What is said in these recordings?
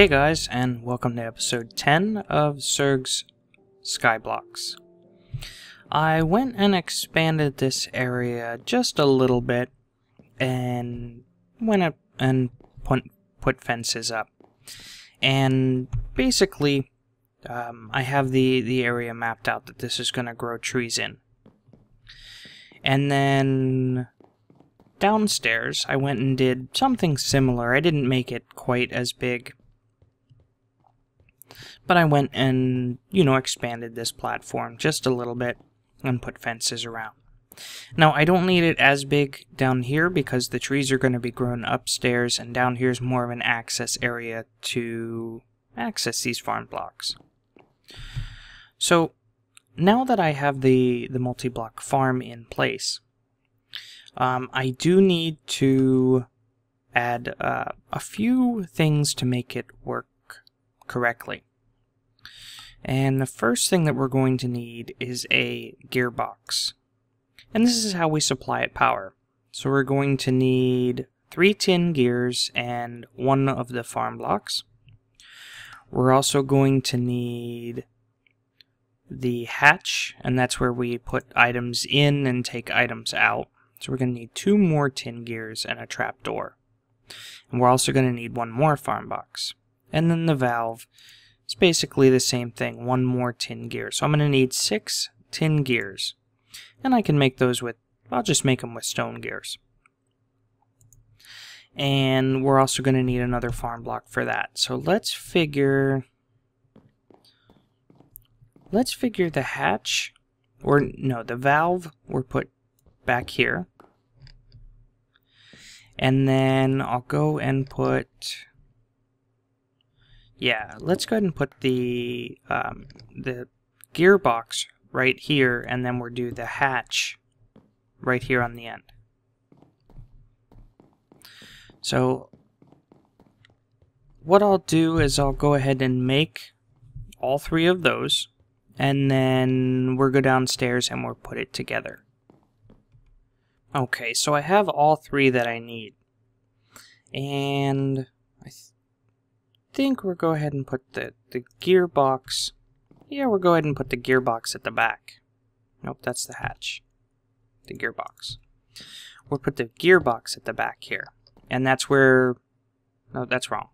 Hey guys, and welcome to episode 10 of Surg's Skyblock. I went and expanded this area just a little bit and went up and put fences up. And basically, I have the area mapped out that this is going to grow trees in. And then downstairs, I went and did something similar. I didn't make it quite as big, but I went and, expanded this platform just a little bit and put fences around. Now, I don't need it as big down here because the trees are going to be grown upstairs, and down here is more of an access area to access these farm blocks. So, now that I have the multi-block farm in place, I do need to add a few things to make it work correctly. And the first thing that we're going to need is a gearbox. And this is how we supply it power. So we're going to need 3 tin gears and 1 of the farm blocks. We're also going to need the hatch, and that's where we put items in and take items out. So we're going to need 2 more tin gears and a trapdoor. And we're also going to need 1 more farm box. And then the valve. It's basically the same thing, 1 more tin gear. So I'm going to need 6 tin gears. And I can make those with, I'll just make them with stone gears. And we're also going to need another farm block for that. So let's figure the hatch, or no, the valve we're put back here. And then I'll go and put, yeah, let's go ahead and put the gearbox right here, and then we'll do the hatch right here on the end. So what I'll do is I'll go ahead and make all 3 of those, and then we'll go downstairs and we'll put it together. Okay, so I have all 3 that I need, and I think we'll go ahead and put the gearbox. Yeah, we'll go ahead and put the gearbox at the back. Nope, that's the hatch. The gearbox. We'll put the gearbox at the back here. And that's where... No, that's wrong.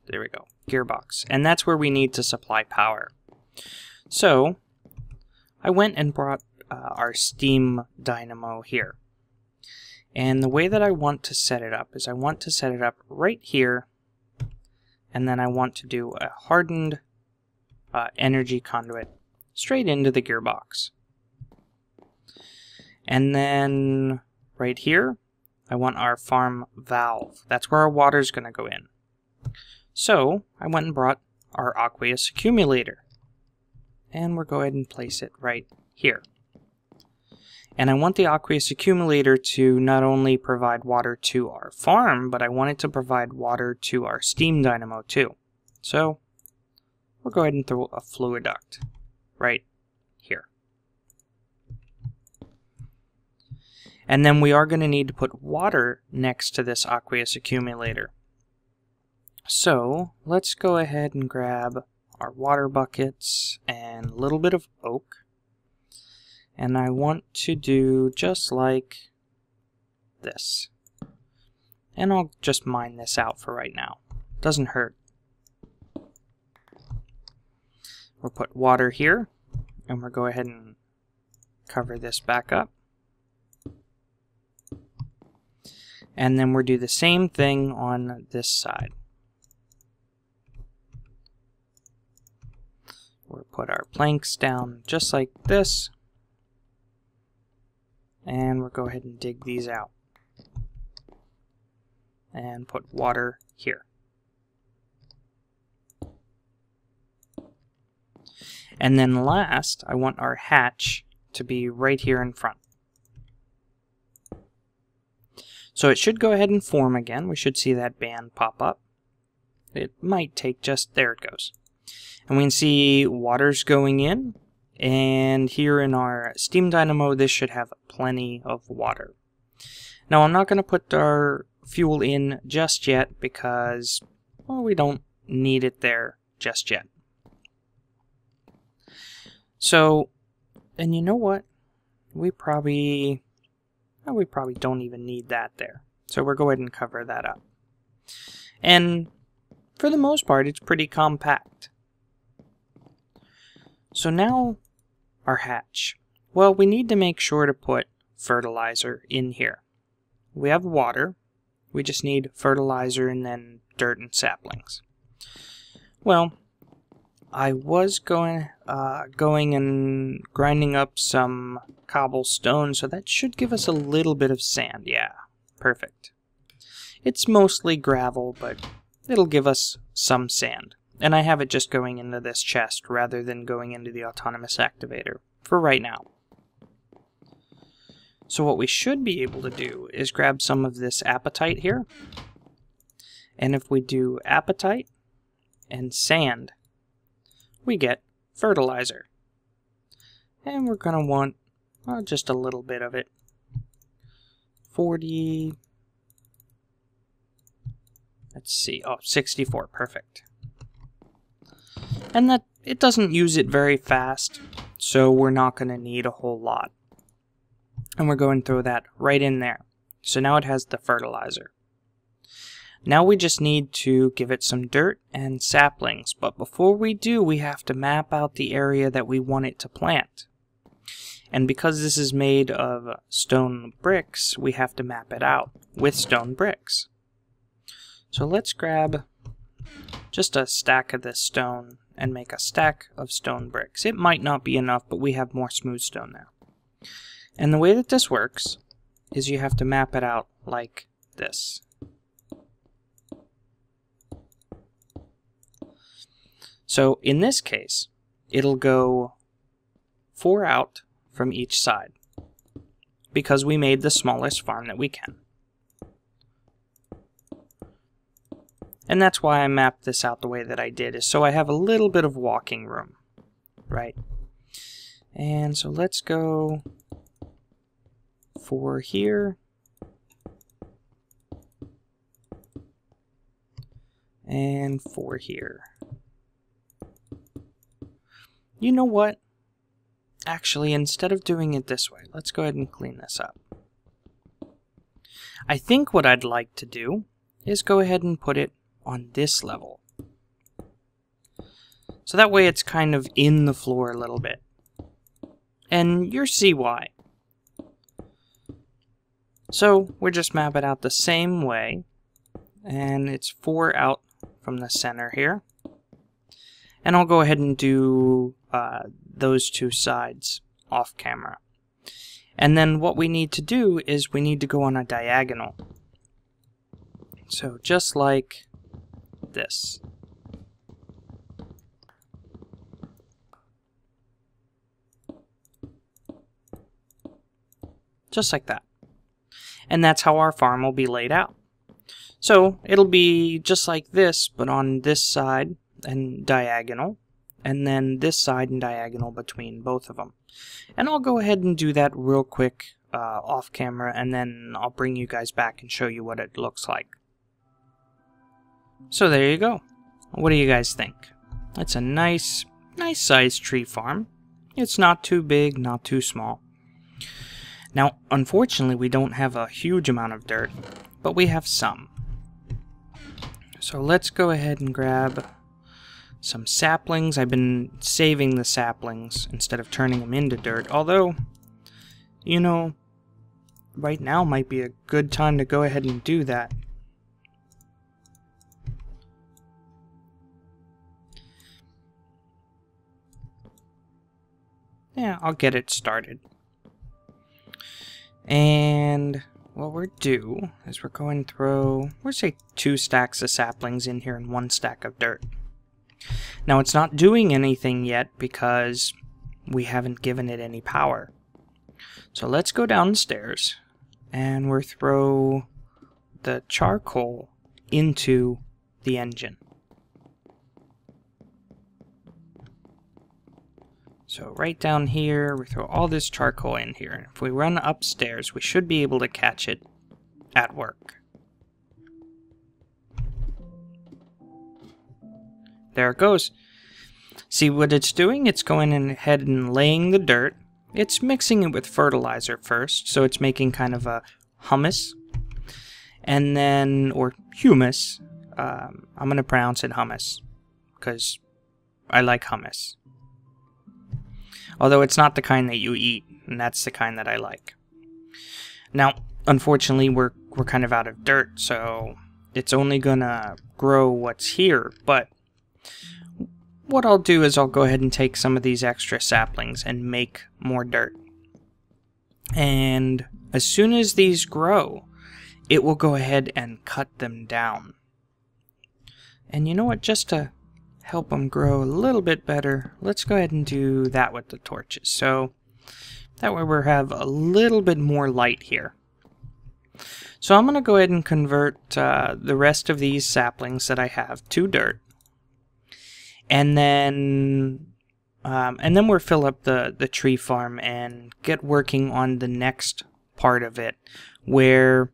There we go. Gearbox. And that's where we need to supply power. So, I went and brought our steam dynamo here. And the way that I want to set it up is I want to set it up right here, and then I want to do a hardened energy conduit straight into the gearbox. And then right here, I want our farm valve. That's where our water is going to go in. So I went and brought our aqueous accumulator, and we'll go ahead and place it right here. And I want the aqueous accumulator to not only provide water to our farm, but I want it to provide water to our steam dynamo too. So we'll go ahead and throw a fluid duct right here. And then we are going to need to put water next to this aqueous accumulator. So let's go ahead and grab our water buckets and a little bit of oak. And I want to do just like this. And I'll just mine this out for right now. Doesn't hurt. We'll put water here, and we'll go ahead and cover this back up. And then we'll do the same thing on this side. We'll put our planks down just like this. And we'll go ahead and dig these out. And put water here. And then last, I want our hatch to be right here in front. So it should go ahead and form again. We should see that band pop up. It might take just, there it goes. And we can see water's going in. And here in our steam dynamo, this should have plenty of water. Now I'm not going to put our fuel in just yet because, well, we don't need it there just yet. So, and you know what? We probably don't even need that there. So we'll go ahead and cover that up. And for the most part, it's pretty compact. So now, our hatch. Well, we need to make sure to put fertilizer in here. We have water. We just need fertilizer and then dirt and saplings. Well, I was going and grinding up some cobblestone, so that should give us a little bit of sand. Yeah, perfect. It's mostly gravel, but it'll give us some sand. And I have it just going into this chest rather than going into the autonomous activator for right now. So what we should be able to do is grab some of this apatite here. And if we do apatite and sand, we get fertilizer. And we're going to want just a little bit of it. 40. Let's see. Oh, 64. Perfect. And that it doesn't use it very fast, so we're not going to need a whole lot. And we're going to throw that right in there. So now it has the fertilizer. Now we just need to give it some dirt and saplings, but before we do, we have to map out the area that we want it to plant. And because this is made of stone bricks, we have to map it out with stone bricks. So let's grab just a stack of this stone and make a stack of stone bricks. It might not be enough, but we have more smooth stone there. And the way that this works is you have to map it out like this. So in this case, it'll go 4 out from each side because we made the smallest farm that we can. And that's why I mapped this out the way that I did, is so I have a little bit of walking room, right? And so let's go 4 here. And 4 here. You know what? Actually, instead of doing it this way, let's go ahead and clean this up. I think what I'd like to do is go ahead and put it on this level. So that way it's kind of in the floor a little bit. And you'll see why. So we're just map it out the same way. And it's 4 out from the center here. And I'll go ahead and do those 2 sides off camera. And then what we need to do is we need to go on a diagonal. So just like this. Just like that. And that's how our farm will be laid out. So it'll be just like this, but on this side and diagonal, and then this side and diagonal between both of them. And I'll go ahead and do that real quick off camera, and then I'll bring you guys back and show you what it looks like. So there you go. What do you guys think? It's a nice sized tree farm. It's not too big, not too small. Now, unfortunately, we don't have a huge amount of dirt, but we have some. So let's go ahead and grab some saplings. I've been saving the saplings instead of turning them into dirt, although, you know, right now might be a good time to go ahead and do that. Yeah, I'll get it started. And what we're do is we're going to throw, we'll say 2 stacks of saplings in here and 1 stack of dirt. Now it's not doing anything yet because we haven't given it any power. So let's go downstairs and we'll throw the charcoal into the engine. So right down here, we throw all this charcoal in here. If we run upstairs, we should be able to catch it at work. there it goes. See what it's doing? It's going ahead and laying the dirt. It's mixing it with fertilizer first, so it's making kind of a humus. And then, or humus. I'm going to pronounce it hummus, because I like hummus. Although it's not the kind that you eat, and that's the kind that I like. Now, unfortunately, we're kind of out of dirt, so it's only going to grow what's here, but what I'll do is I'll go ahead and take some of these extra saplings and make more dirt. And as soon as these grow, it will go ahead and cut them down. And you know what, just to help them grow a little bit better, let's go ahead and do that with the torches. So that way we'll have a little bit more light here. So I'm going to go ahead and convert the rest of these saplings that I have to dirt. And then we'll fill up the tree farm and get working on the next part of it, where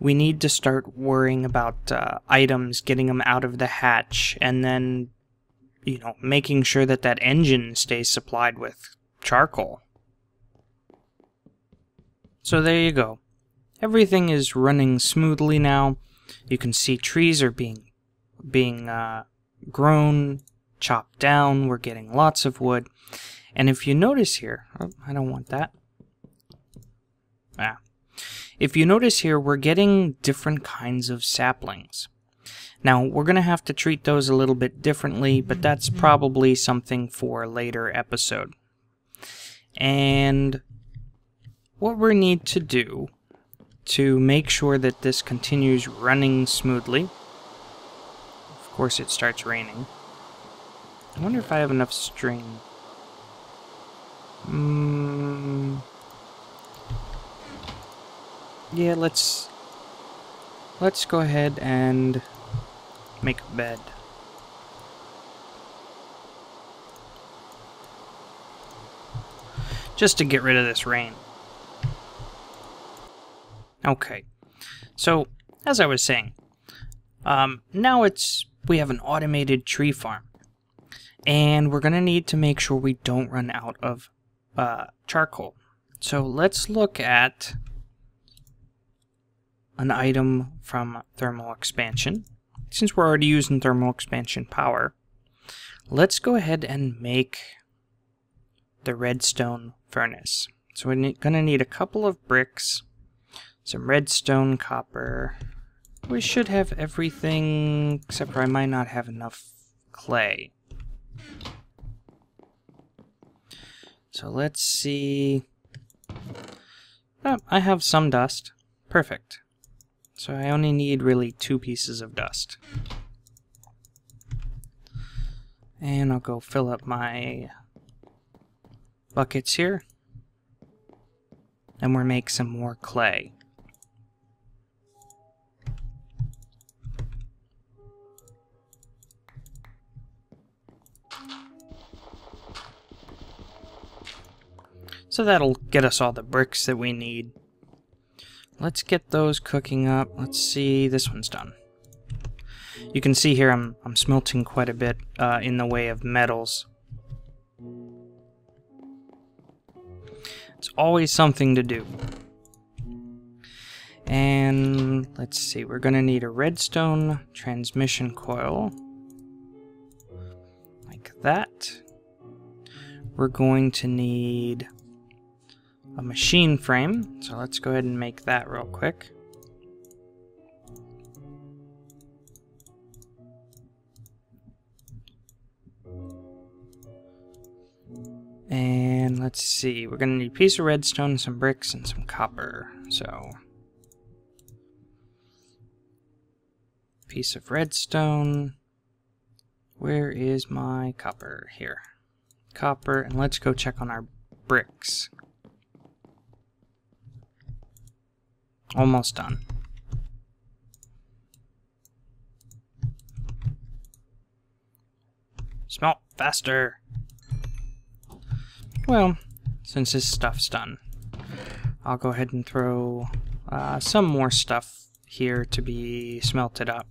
we need to start worrying about items, getting them out of the hatch, and then, you know, making sure that that engine stays supplied with charcoal. So there you go. Everything is running smoothly now. You can see trees are being grown, chopped down. We're getting lots of wood. And if you notice here, oh, I don't want that. If you notice here, we're getting different kinds of saplings. Now, we're going to have to treat those a little bit differently, but that's probably something for a later episode. And what we need to do to make sure that this continues running smoothly, of course it starts raining. I wonder if I have enough string. Yeah, let's go ahead and make a bed. Just to get rid of this rain. Okay, so as I was saying, now we have an automated tree farm, and we're gonna need to make sure we don't run out of charcoal. So let's look at an item from thermal expansion. Since we're already using thermal expansion power, let's go ahead and make the redstone furnace. So we're gonna need a couple of bricks, some redstone, copper. We should have everything, except for I might not have enough clay. So let's see. Oh, I have some dust. Perfect. So I only need really 2 pieces of dust. And I'll go fill up my buckets here. And we'll make some more clay. So that'll get us all the bricks that we need. Let's get those cooking up. Let's see, this one's done. You can see here I'm smelting quite a bit in the way of metals. It's always something to do. And let's see, we're gonna need a redstone transmission coil. Like that. We're going to need a machine frame, so let's go ahead and make that real quick. And let's see, we're gonna need a piece of redstone, some bricks, and some copper. So, piece of redstone. Where is my copper? Here. Copper, and let's go check on our bricks. Almost done. Smelt faster. Well, since this stuff's done, I'll go ahead and throw some more stuff here to be smelted up.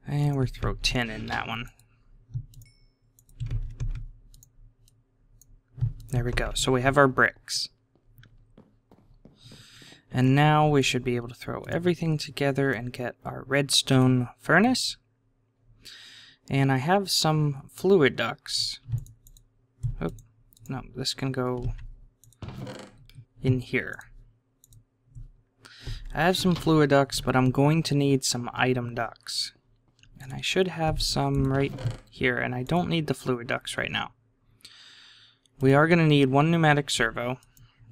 And we'll throw tin in that one. There we go. So we have our bricks. And now we should be able to throw everything together and get our redstone furnace. And I have some fluid ducts. Oh, no, this can go in here. I have some fluid ducts, but I'm going to need some item ducts. And I should have some right here, and I don't need the fluid ducts right now. We are going to need one pneumatic servo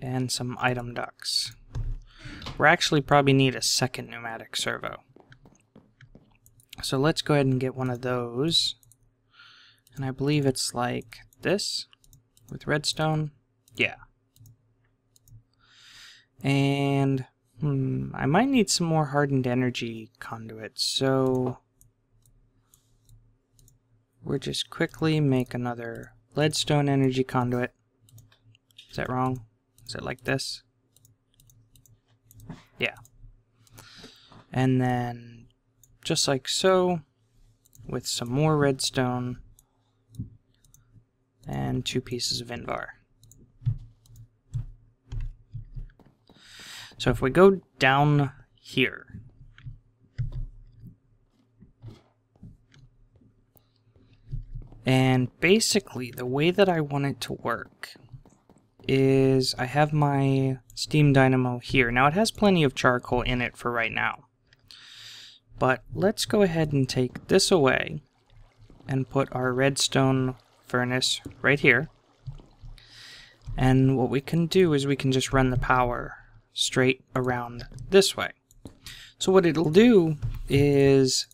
and some item ducts. We'll actually probably need a second pneumatic servo. So let's go ahead and get one of those. And I believe it's like this with redstone. Yeah. And I might need some more hardened energy conduits. So we'll just quickly make another leadstone energy conduit. Is that wrong? Is it like this? Yeah. And then, just like so, with some more redstone and 2 pieces of invar. So if we go down here, and basically the way that I want it to work is I have my steam dynamo here. Now it has plenty of charcoal in it for right now. But let's go ahead and take this away and put our redstone furnace right here. And what we can do is we can just run the power straight around this way. So what it'll do is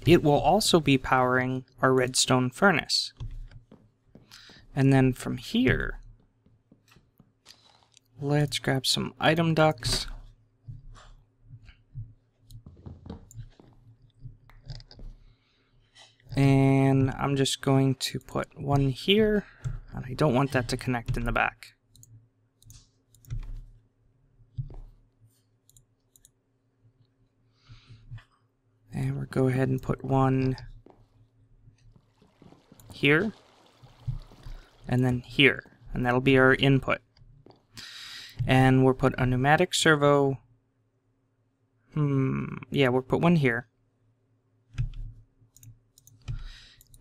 it will also be powering our redstone furnace. And then from here, let's grab some item ducts. And I'm just going to put one here, and I don't want that to connect in the back. And we'll go ahead and put one here, and then here, and that'll be our input. And we'll put a pneumatic servo. Yeah, we'll put one here.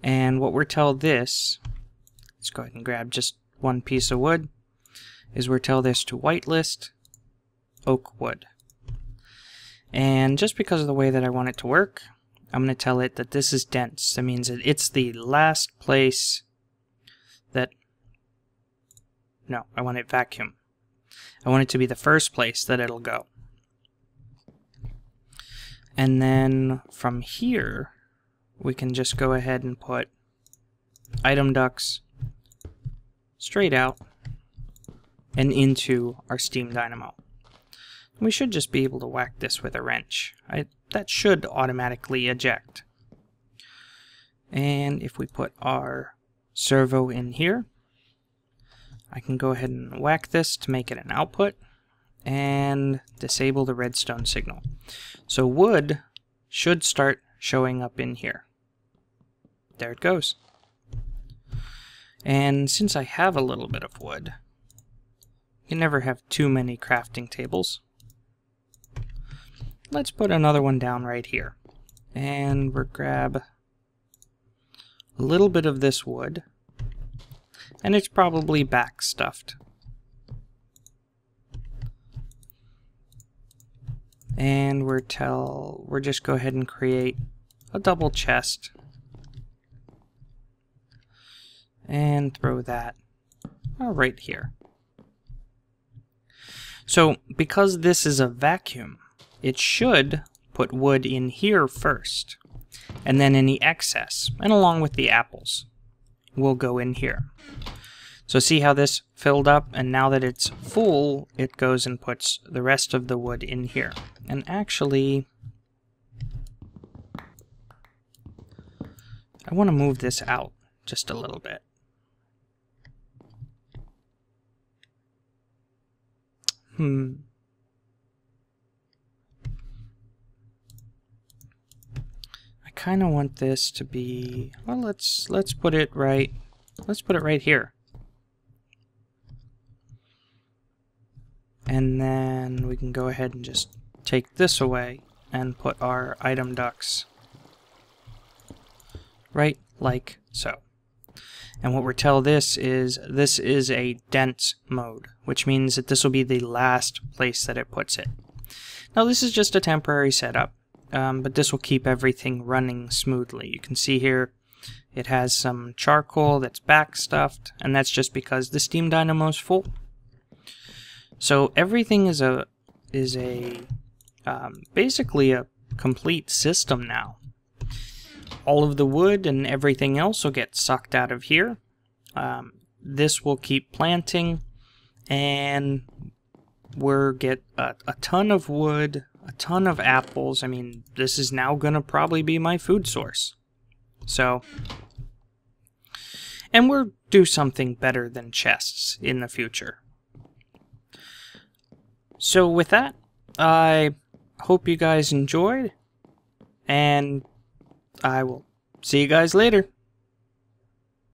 And what we're tell this, let's go ahead and grab just one piece of wood, is we're tell this to whitelist oak wood. And just because of the way that I want it to work, I'm going to tell it that this is dense. That means that it's the last place that... No, I want it vacuum. I want it to be the first place that it'll go. And then from here, we can just go ahead and put item ducts straight out and into our steam dynamo. We should just be able to whack this with a wrench. That should automatically eject. And if we put our servo in here, I can go ahead and whack this to make it an output and disable the redstone signal. So wood should start showing up in here. There it goes. And since I have a little bit of wood, you never have too many crafting tables. Let's put another one down right here. And we'll grab a little bit of this wood. And it's probably back stuffed. And we're just go ahead and create a double chest. And throw that right here. So because this is a vacuum, it should put wood in here first, and then any excess, and along with the apples, will go in here. So see how this filled up, and now that it's full, it goes and puts the rest of the wood in here. And actually, I want to move this out just a little bit. I kind of want this to be, well, let's put it right. Let's put it right here. And then we can go ahead and just take this away and put our item ducts right like so. And what we're told this is a dense mode, which means that this will be the last place that it puts it. Now this is just a temporary setup, but this will keep everything running smoothly. You can see here it has some charcoal that's backstuffed, and that's just because the steam dynamo is full. So everything is basically a complete system now. All of the wood and everything else will get sucked out of here. This will keep planting, and we'll get a ton of wood, a ton of apples. I mean, this is now going to probably be my food source. So, and we'll do something better than chests in the future. So with that, I hope you guys enjoyed, and I will see you guys later.